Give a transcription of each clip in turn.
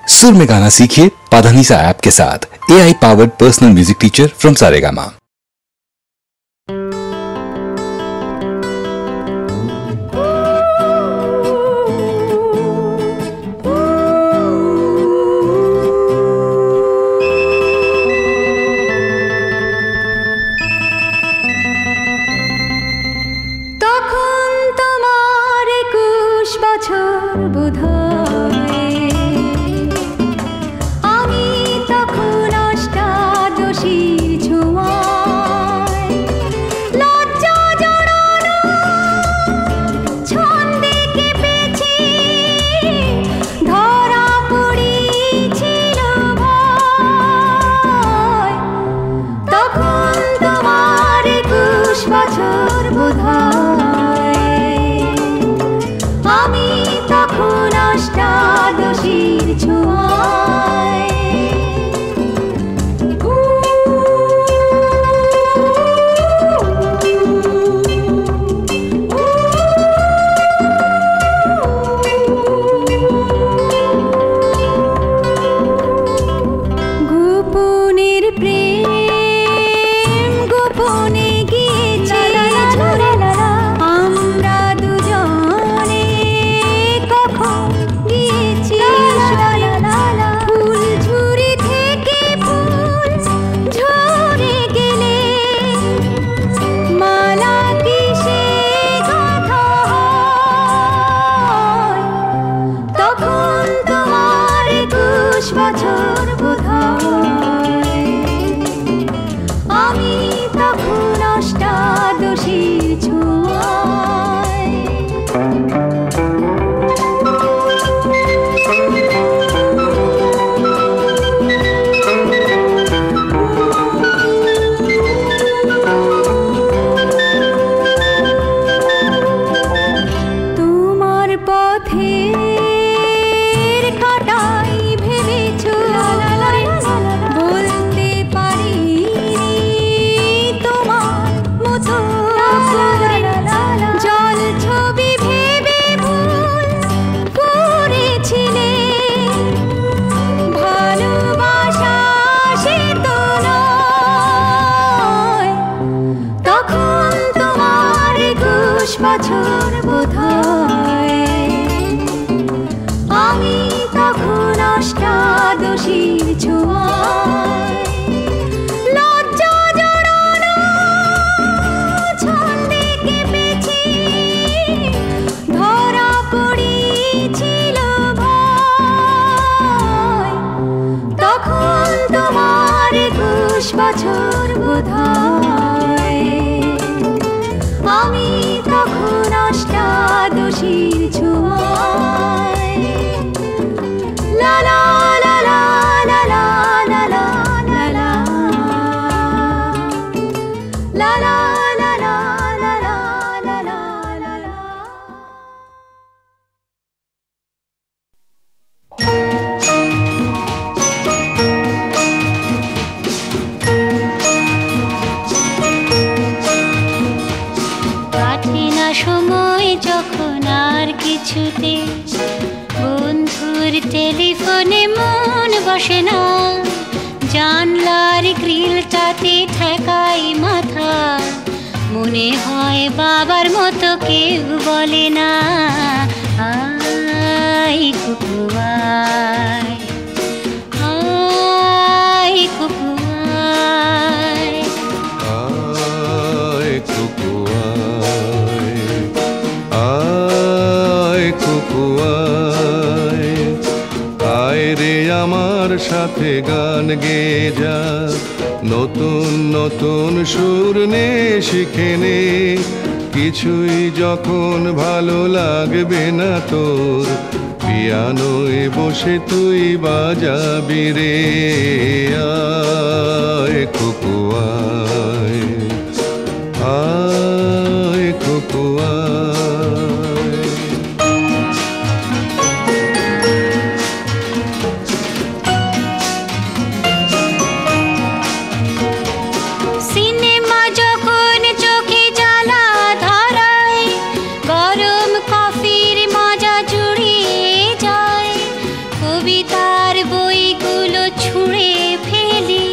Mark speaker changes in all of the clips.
Speaker 1: सुर में गाना सीखिए पाधानीसा ऐप के साथ। AI powered personal music teacher from Saregama.
Speaker 2: সাথে গান গেয়ে যা, নতুন নতুন সুর নে শিখে নে। কিছুই যখন ভালো লাগবে না তোর, পিয়ানোয় বসে তুই বাজাবি রে। আয় কুকু আয়, আয় কুকু আয়।
Speaker 3: কবিতা পড়ার বইগুলো ছুঁড়ে ফেলি,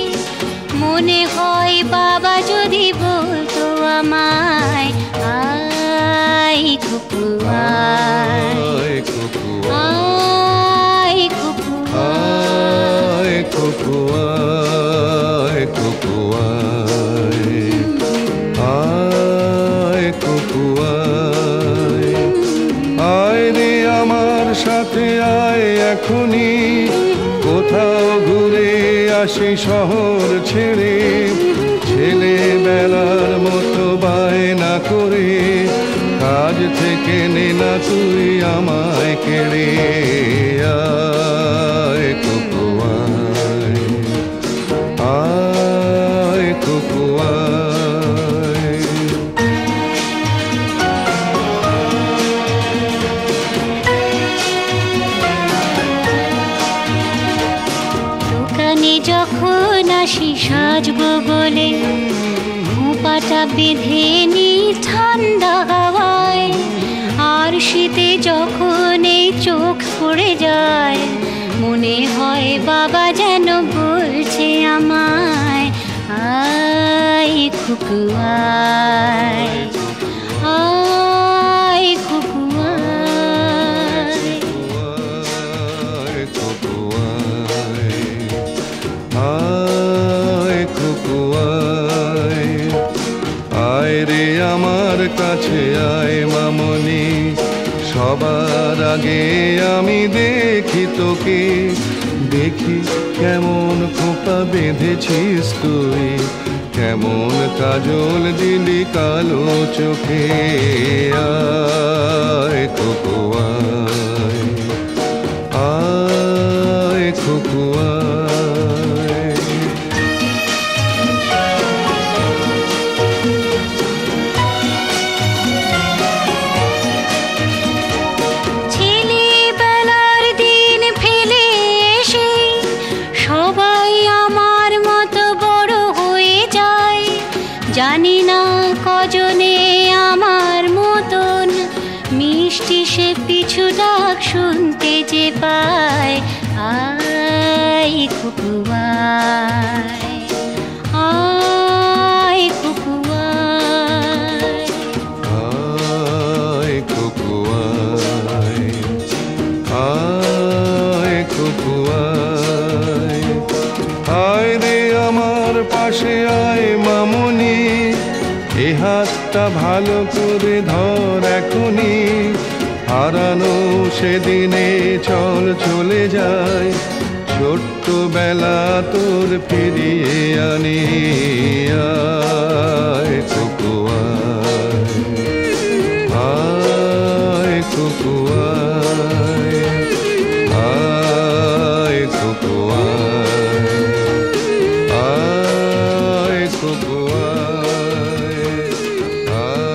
Speaker 3: মনে হয় বাবা যদি বলতো আমায়, আয় খুকু আয়, আয় খুকু
Speaker 2: আয় খুকু আয়, খুকু আয়, আয় খুকু আয়, আয় রে আমার সাথে আয় এখনি, কোথাও ঘুরে আসি শহর ছেড়ে, ছেলেবেলার মতো বায়না করে, কাজ থেকে নে না তুই আমায় কেড়ে, আয় খুকু আয়, আয় খুকু আয়।
Speaker 3: দোকানে যখন আসি সাজবো বলে, খোঁপাটা বেঁধে নি ঠান্ডা হাওয়ায়, আর শীতে যখন এই চোখ পড়ে যায়, মনে হয় বাবা যেন বলছে আমায়, আয় খুকু আয়, আয় খুকু আয়,
Speaker 2: আয় খুকু আয়, আয় খুকু আয়, আয় রে আমার কাছে আয় মামনি, সবার আগে আমি দেখি তোকে, দেখি কেমন খোপা বেঁধেছিস তুই, কেমন কাজল দিলি কালো চোখে, আয় খুকু আয়, আয় খুকু আয়।
Speaker 3: ছেলেবেলার দিন ফেলে এসে সবাই আমার মতো বড় হয়ে যায়, জানি না কজনে আমার মতন মিষ্টি সে পিছু ডাক শুনতে যে পায়, আয় খুকু আয়, আয় খুকু আয়,
Speaker 2: আয় খুকু আয়, আয় খুকু আয়, আয় রে আমার পাশে আয় মামনি, এ হাতটা ভালো করে ধর এখনি, হারানো সেদিনে চল চলে যায়, ছোট্ট বেলা তোর ফিরিয়ে আনি, আয় খুকু আয়, আয় খুকু আয়, আয় খুকু আয়, আয় খুকু আয়, আয়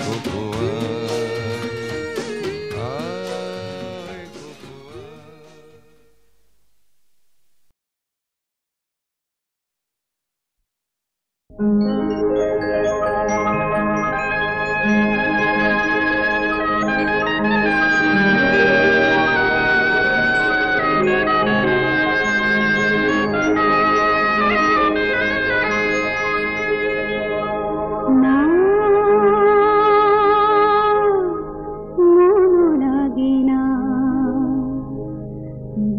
Speaker 2: খুকু আয়, আয় খুকু
Speaker 3: না মন লাগে না,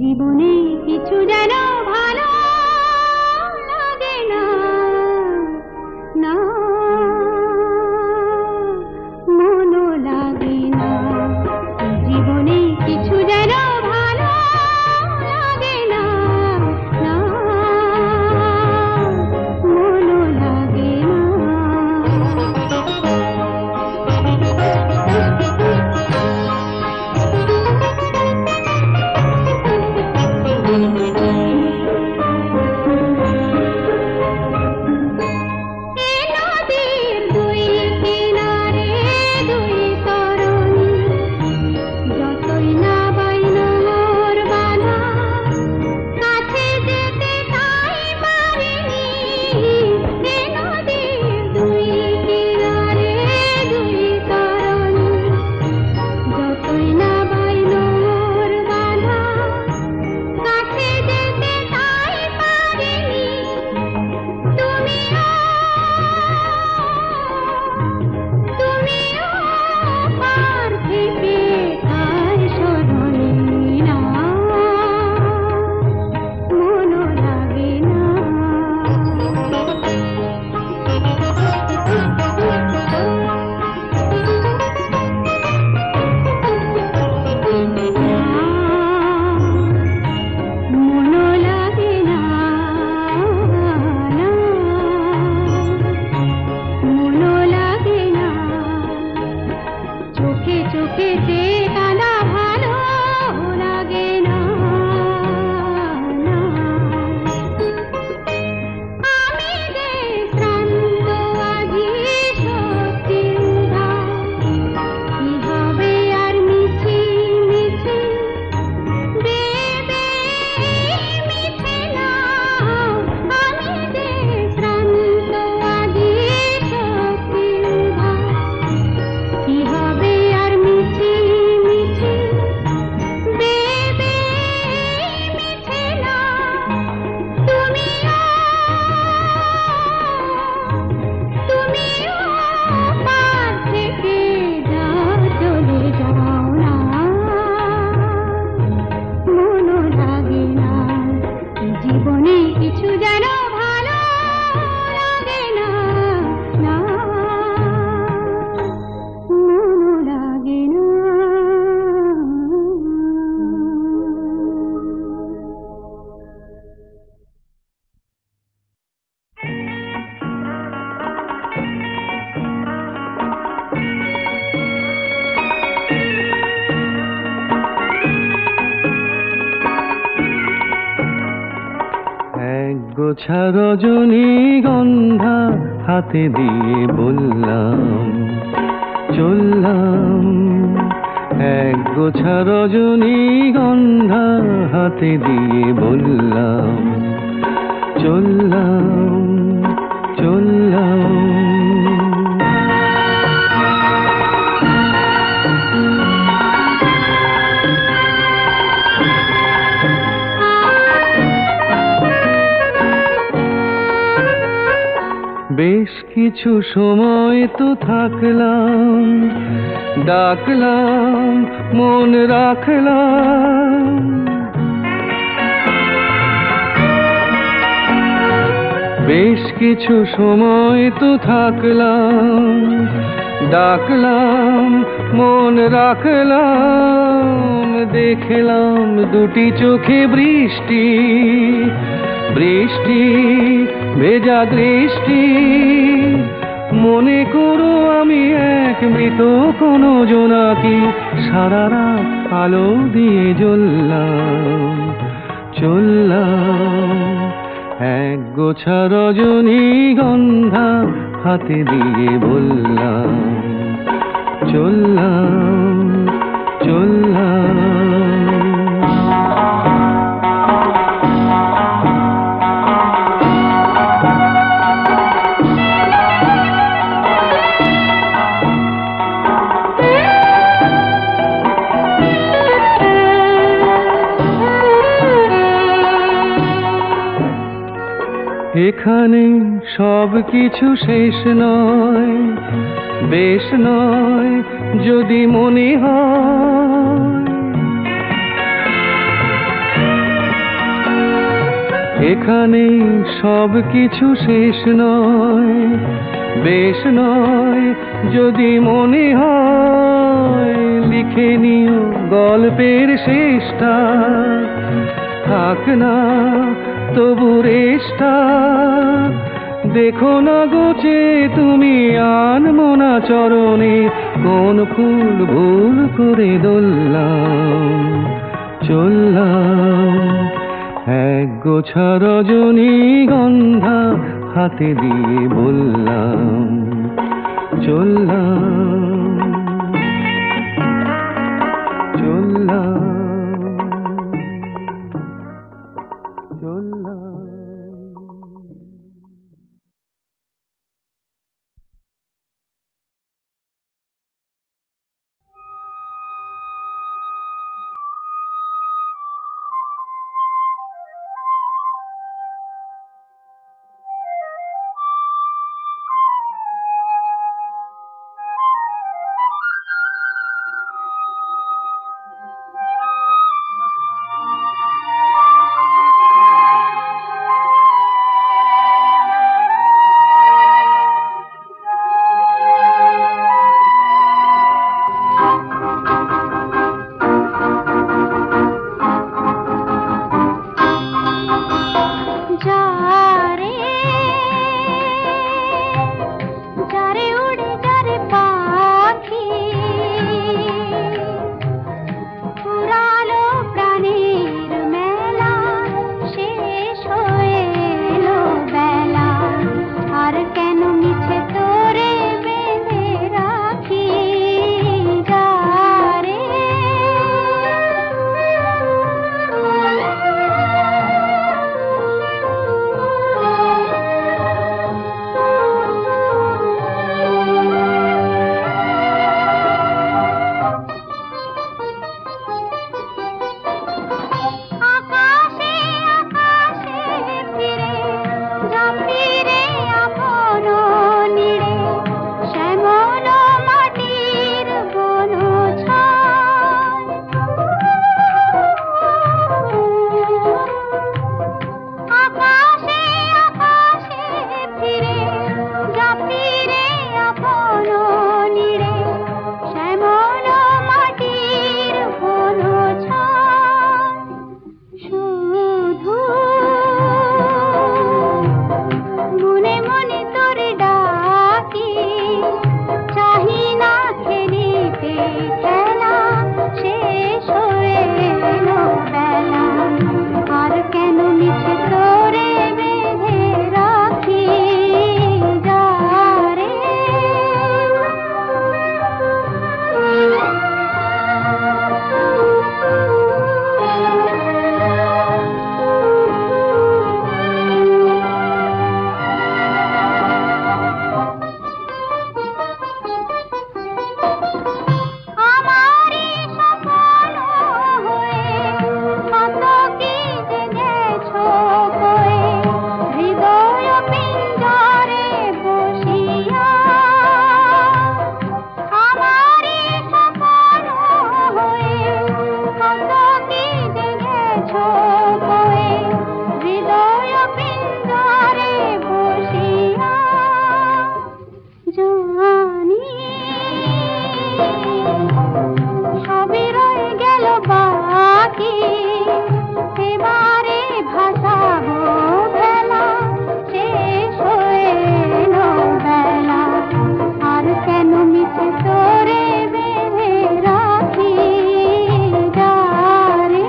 Speaker 3: জীবনে কিছু যেন ভালো লাগে না, না মন লাগে না, জীবনে কিছু যেন ভালো লাগে না, না মন লাগে না।
Speaker 2: গোছা রজনীগন্ধা হাতে দিয়ে বললাম চললাম, এক গোছা রজনীগন্ধা হাতে দিয়ে বললাম চললাম চললাম। বেশ কিছু সময় তো থাকলাম, ডাকলাম মন রাখলাম, বেশ কিছু সময় তো থাকলাম, ডাকলাম মন রাখলাম, দেখলাম দুটি চোখে বৃষ্টি বৃষ্টি ভেজা দৃষ্টি, মনে করো আমি এক মৃত কোনো জোনাকি, সারা রাত আলো দিয়ে জ্বললাম চললাম, এক গোছা রজনীগন্ধা হাতে দিয়ে বললাম চললাম চললাম। এখানে সব কিছু শেষ নয়, বেশ নয় যদি মনে হয়, এখানে সব কিছু শেষ নয়, বেশ নয় যদি মনে হয়, লিখে নিও গল্পের শেষটা, থাক না তবু রেশটা, দেখো না গোছে তুমি আনমনা চরণে, কোন ফুল ভুল করে দোললাম চললাম, এক গোছা রজনীগন্ধা হাতে দিয়ে বললাম চললাম চললাম চললাম।
Speaker 3: কোয়ে হৃদয় পিঞ্জরে বসিয়া জানি সবই রয়ে গেল বাকি এবারে ভাসাবো ভেলা শেষ হয়ে এলো বেলা আর কেন মিছে তোরে বেঁধে রাখি যারে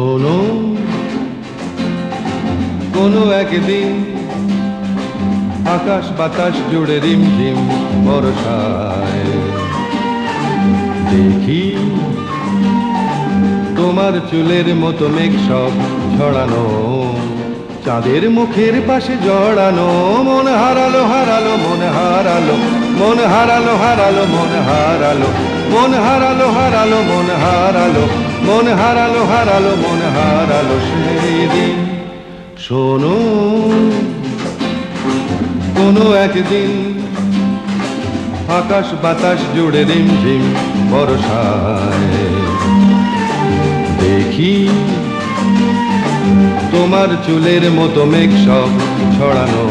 Speaker 2: শোনো কোনো একদিন আকাশ বাতাস জুড়ে রিমঝিম বর্ষায় দেখি তোমার চুলের মতো মেঘ সব ছড়ানো, চাঁদের মুখের পাশে জড়ানো। মন হারালো হারালো মন হারালো, মন হারালো হারালো মন হারালো, মন হারালো হারালো মন হারালো, মন হারালো হারালো মন হারালো সেই দিন। শোনো কোনো একদিন আকাশ বাতাস জুড়ে রিমঝিম বর্ষায় দেখি তোমার চুলের মতো মেঘ সব ছড়ানো,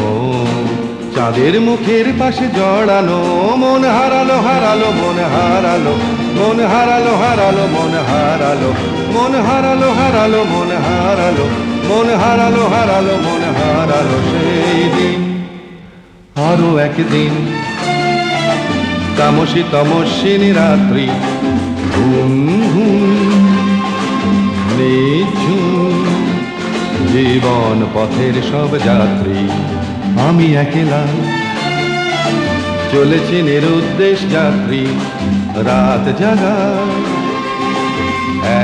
Speaker 2: চাঁদের মুখের পাশে জড়ানো। মন হারালো হারালো মন হারালো, মন হারালো হারালো মন হারালো, মন হারালো হারালো মন হারালো, মন হারালো হারালো মন হারালো সেই দিন। আরো একদিন তামসী তমস্বিনী রাত্রি, ঘুম ঘুম নিঝুম জীবন পথের সব যাত্রী। আমি একলা চলেছি নিরুদ্দেশ যাত্রী, রাত জাগা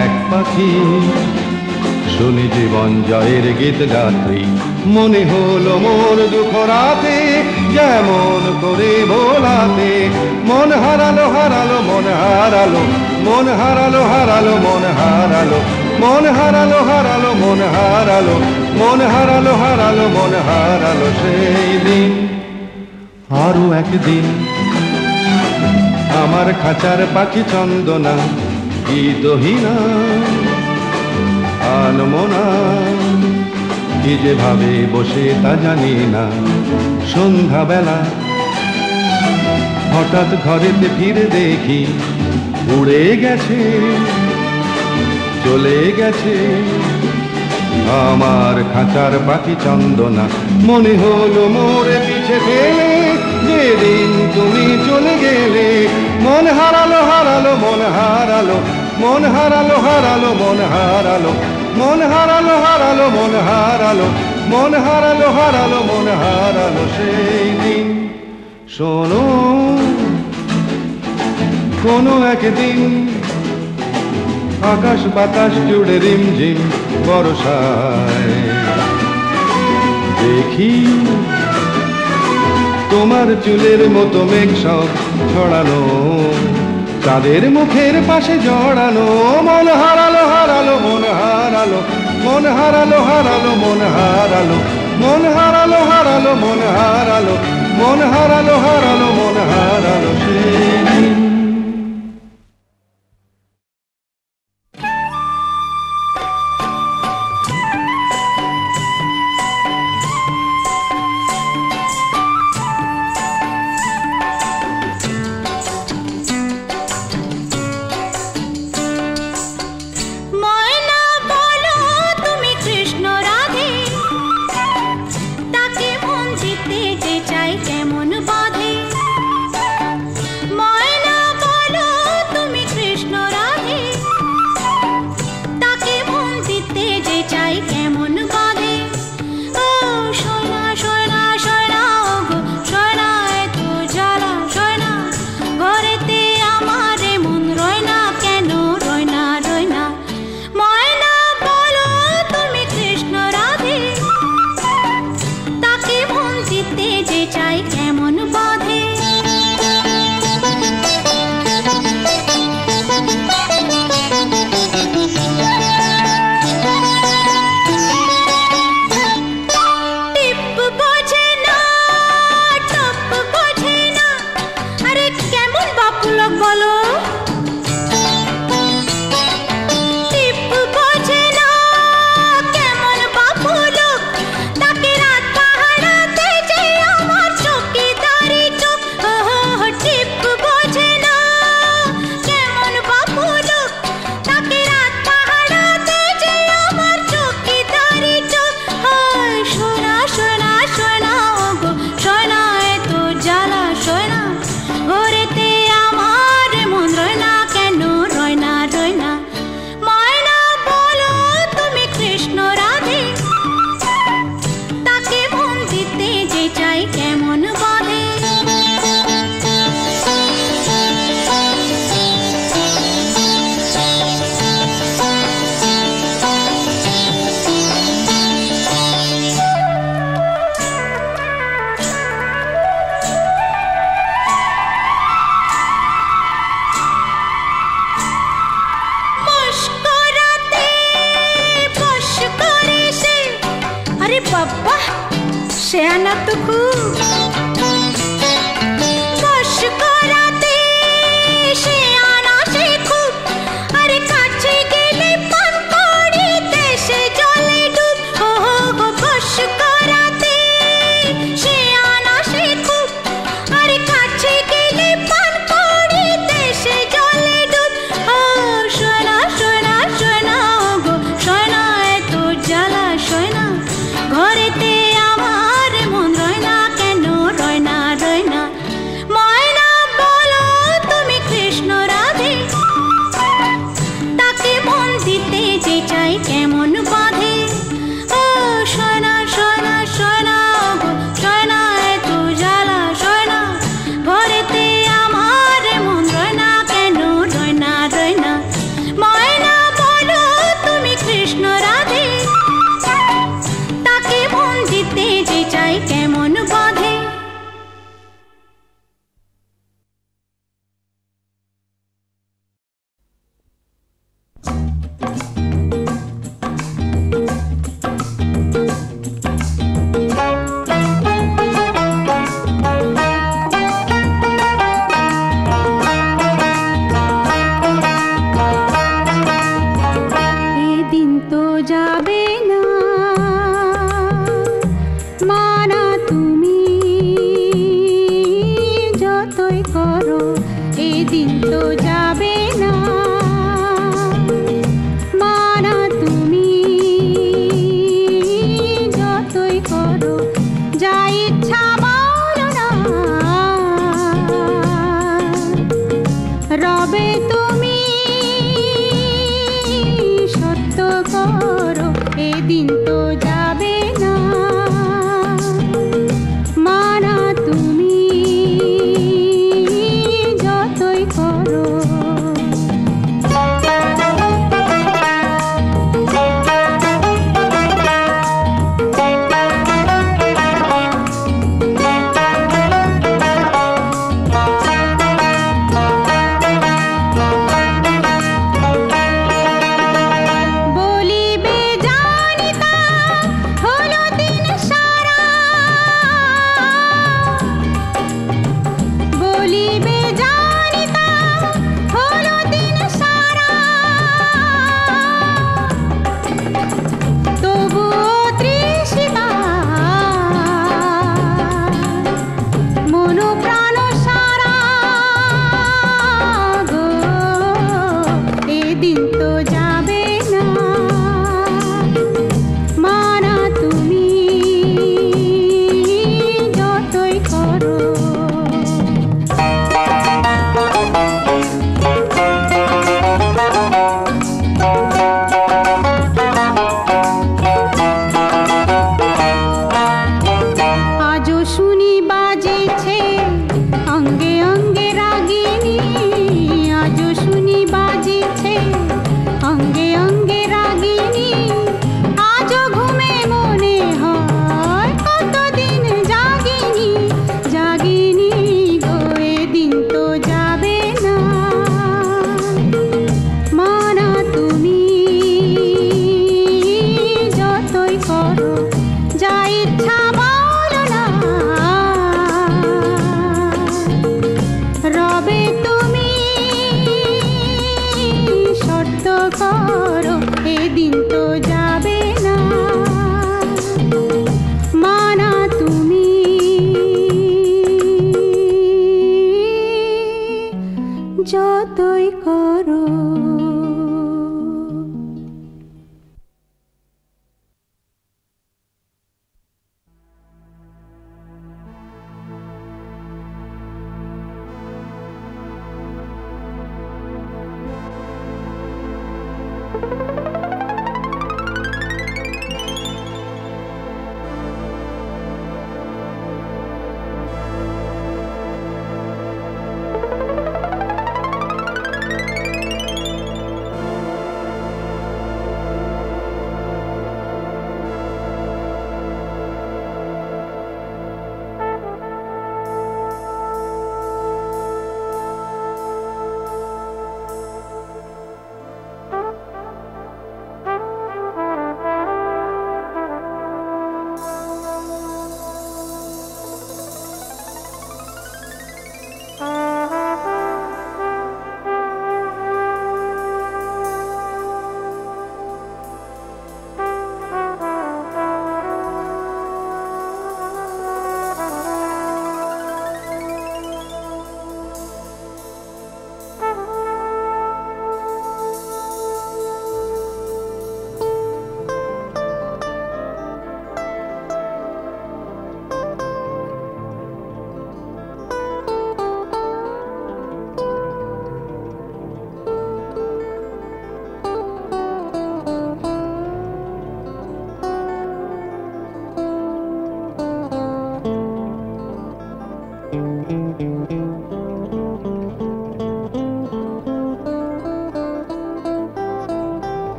Speaker 2: এক পাখি, শুনি জীবন জয়ের গীত গাত্রী। মনে হলো মোর দুঃখ রাতে যেমন করে ভোলাতে, মন হারালো হারালো মন হারালো, মন হারালো হারালো মন হারালো, মন হারালো হারালো মন হারালো, মন হারালো হারালো মন হারালো সেই দিন। আরো একদিন আমার খাঁচার পাখি চন্দনা গীতহীনা আনমনা, কি যে ভাবে বসে তা জানি না। সন্ধ্যাবেলা হঠাৎ ঘরেতে ফিরে দেখি উড়ে গেছে চলে গেছে আমার খাঁচার পাখি চন্দনা। মনে হলো মোরে পিছে ফেলে যেদিন তুমি চলে গেলে। মন হারালো হারালো মন হারালো, মন হারালো হারালো মন হারালো, মন হারালো হারালো মন হারালো, মন হারালো হারালো মন হারালো সেই দিন। শোনো কোনো একদিন আকাশ বাতাস জুড়ে রিমঝিম বর্ষায় দেখি তোমার চুলের মতো মেঘ সব ছড়ানো, চাঁদের মুখের পাশে জড়ানো। মন হারালো হারালো মন হারালো, মন হারালো হারালো মন হারালো, মন হারালো হারালো মন হারালো, মন হারালো হারালো মন হারালো সেই দিন।
Speaker 3: ময়না শেয়ানা তো খুব বশ করাতে শেয়ানা সে খুব আরে কাছে গেলে পান করি দেশে জলে ডুব ও গো বশ করাতে শেয়ানা সে খুব আরে কাছে গেলে পান করি দেশে জলে ডুব ও সোনা সোনা সোনা ও গো সোনা এত জ্বালা সোনা ঘরেতে আমার মন রয় না কেন রয় না রয় না ময়না বলো তুমি কৃষ্ণ রাধে তাকে মন দিতে যে চাই কেমন বাঁধে ও সোনা সোনা সোনা গো সোনা এত জ্বালা সোনা ঘরেতে আমার মন রয় না কেন রয় না রয় না ময়না বলো তুমি কৃষ্ণ রাধে তাকে মন দিতে যে চাই কেমন বাঁধে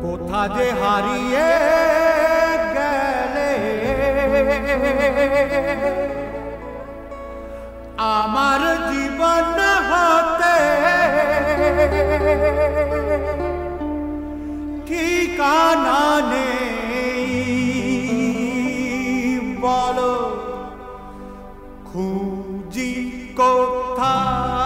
Speaker 4: কোথা যে হারিয়ে গেলে আমার জীবন হতে ঠিকানা নেই বলো খুঁজি কোথায়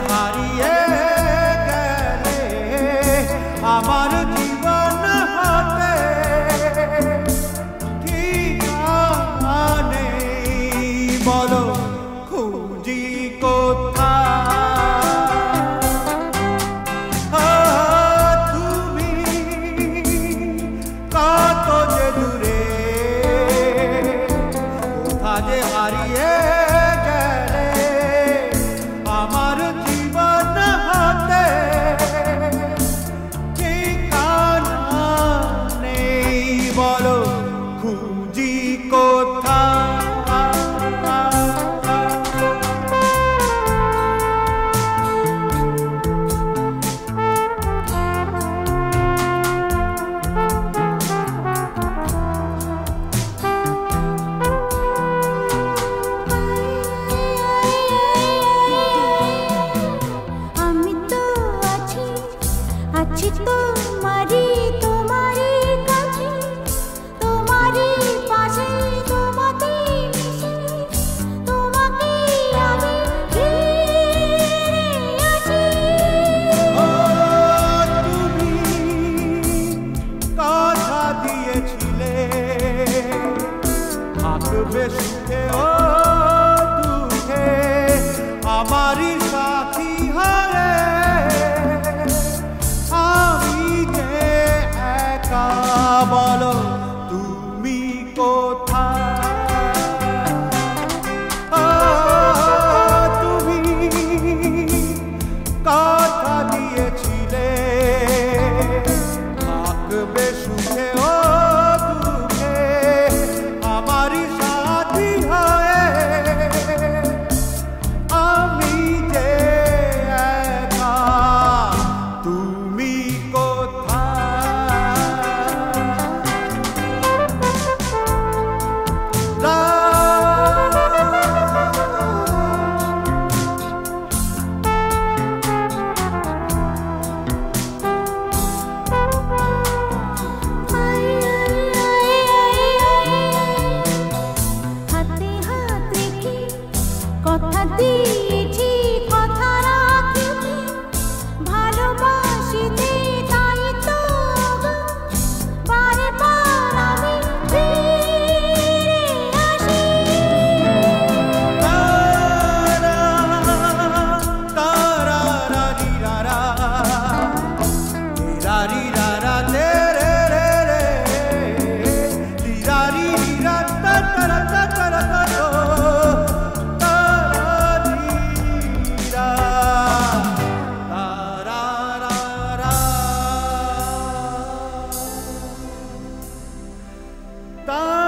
Speaker 4: হারিয়ে গেলে আমার জীবন হতে ঠিকানা নেই বলো খুঁজি কোথায় তুমি কত যে দূরে কোথা যে হারিয়ে গেলে আমার জীবন হতে ঠিকানা নেই বলো খুঁজি কোথায় সুখে ও দুঃখে আমারই সাথী হয়ে আমি যে একা বলো তুমি কোথায় তুমি কথা দিয়েছিলে থাকবে সুখে ও দুঃখে আমারই সাথী হয়ে আমি যে একা তুমি
Speaker 3: কথা দিয়েছি কথা রাখিনি ভালোবাসিতে তাই তো বারে বার আমি ফিরে আসি
Speaker 4: তারা তারা রি রা রি রা রে রে রে রে রি রা তা রা তা রা তা তা